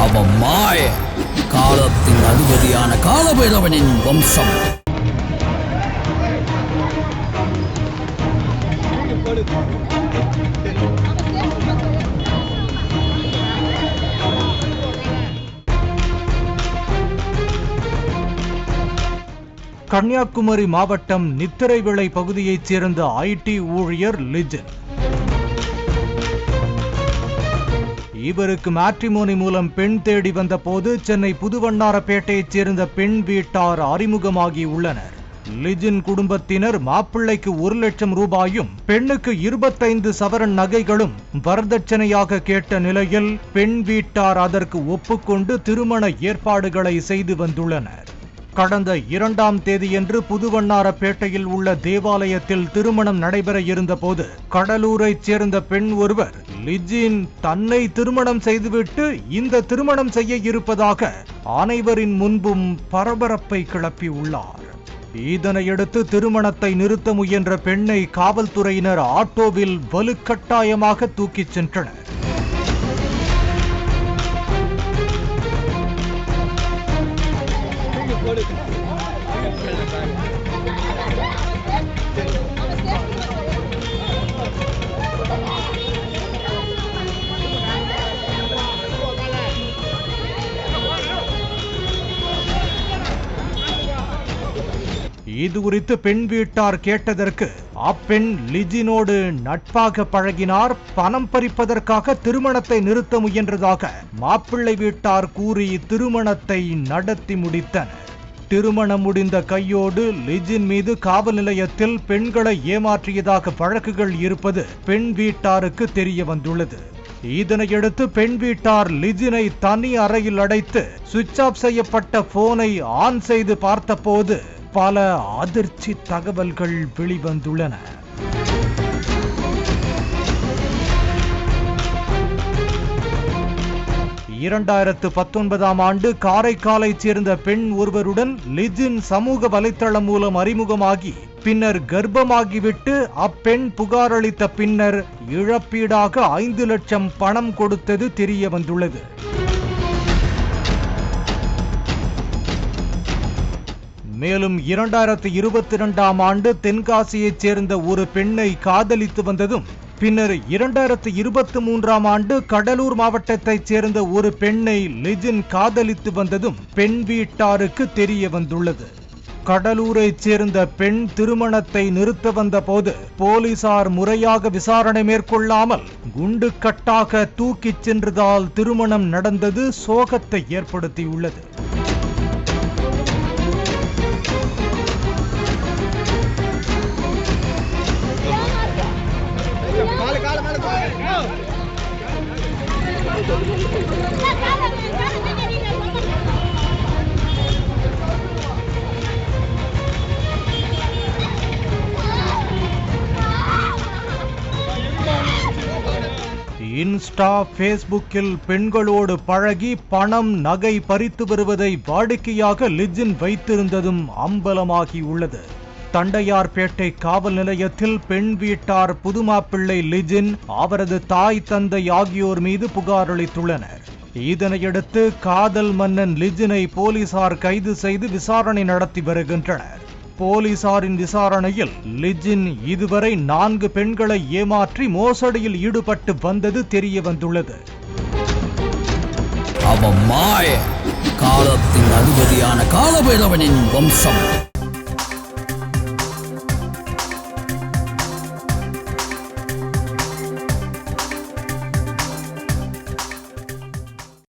அவன் மாய காலத்தின் அதிபதியான காலபைரவனின் வம்சம். கன்னியாகுமரி மாவட்டம் நித்திரைவிளை பகுதியைச் சேர்ந்த ஐடி ஊழியர் லிஜன். இவருக்கு மேட்ரிமோனி மூலம் பெண் தேடி வந்த போது சென்னை புதுவண்ணாரப்பேட்டையைச் சேர்ந்த பெண் வீட்டார் அறிமுகமாகி உள்ளனர். லிஜின் குடும்பத்தினர் மாப்பிள்ளைக்கு 1 லட்சம் ரூபாயும் பெண்ணுக்கு 25 சவரன் நகைகளும் வரதட்சணையாக கேட்ட நிலையில் பெண் வீட்டார் அதற்கு ஒப்புக்கொண்டு திருமண ஏற்பாடுகளை செய்து வந்துள்ளனர். கடந்த 2ஆம் தேதியன்று புதுவண்ணாரப்பேட்டையில் உள்ள தேவாலயத்தில் திருமணம் நடைபெற இருந்தபோது கடலூரைச் சேர்ந்த பெண் ஒருவர் லிஜின் தன்னை திருமணம் செய்துவிட்டு இந்த திருமணம் செய்ய இருப்பதாக அனைவரின் முன்பும் பரபரப்பை கிளப்பியுள்ளார். இதனையடுத்து திருமணத்தை நிறுத்த முயன்ற பெண்ணை காவல்துறையினர் ஆட்டோவில் வலுக்கட்டாயமாக தூக்கிச் சென்றனர். இது குறித்து பெண் வீட்டார் கேட்டதற்கு அப்பெண் லிஜினோடு நட்பாக பழகினார், பணம் பறிப்பதற்காக திருமணத்தை நிறுத்த முயன்றதாக மாப்பிள்ளை வீட்டார் கூறி திருமணத்தை நடத்தி முடித்தனர். திருமணம் முடிந்த கையோடு லிஜின் மீது காவல் நிலையத்தில் பெண்களை ஏமாற்றியதாக வழக்குகள் இருப்பது பெண் வீட்டாருக்கு தெரிய வந்துள்ளது. இதனையடுத்து பெண் வீட்டார் லிஜினை தனி அறையில் அடைத்து சுவிட்ச் ஆஃப் செய்யப்பட்ட போனை ஆன் செய்து பார்த்தபோது பல அதிர்ச்சி தகவல்கள் வெளிவந்துள்ளன. இரண்டாயிரத்து 19ஆம் ஆண்டு காரைக்காலைச் சேர்ந்த பெண் ஒருவருடன் லிஜின் சமூக வலைத்தளம் மூலம் அறிமுகமாகி பின்னர் கர்ப்பமாகிவிட்டு அப்பெண் புகார் அளித்த பின்னர் இழப்பீடாக 5 லட்சம் பணம் கொடுத்தது தெரிய வந்துள்ளது. மேலும் 2022ஆம் ஆண்டு தென்காசியைச் சேர்ந்த ஒரு பெண்ணை காதலித்து வந்ததும் பின்னர் 2023ஆம் ஆண்டு கடலூர் மாவட்டத்தைச் சேர்ந்த ஒரு பெண்ணை லிஜின் காதலித்து வந்ததும் பெண் வீட்டாருக்கு தெரிய வந்துள்ளது. கடலூரைச் சேர்ந்த பெண் திருமணத்தை நிறுத்த வந்த போது போலீசார் முறையாக விசாரணை மேற்கொள்ளாமல் குண்டுக்கட்டாக தூக்கிச் சென்றதால் திருமணம் நடந்தது சோகத்தை ஏற்படுத்தியுள்ளது. இன்ஸ்டா, பேஸ்புக்கில் பெண்களோடு பழகி பணம் நகை பறித்து வருவதை வாடிக்கையாக லிஜின் வைத்திருந்ததும் அம்பலமாகி உள்ளது. தண்டையார்பேட்டை காவல் நிலையத்தில் பெண் வீட்டார் புதுமாப்பிள்ளை லிஜின், அவரது தாய் தந்தை ஆகியோர் மீது புகார் அளித்துள்ளனர். இதனையடுத்து காதல் மன்னன் லிஜினை போலீசார் கைது செய்து விசாரணை நடத்தி வருகின்றனர். போலீசாரின் விசாரணையில் லிஜின் இதுவரை 4 பெண்களை ஏமாற்றி மோசடியில் ஈடுபட்டு வந்தது தெரிய வந்துள்ளது. அவன் மாய காலத்தின் அதிபதியான காலபைரவனின் வம்சம்.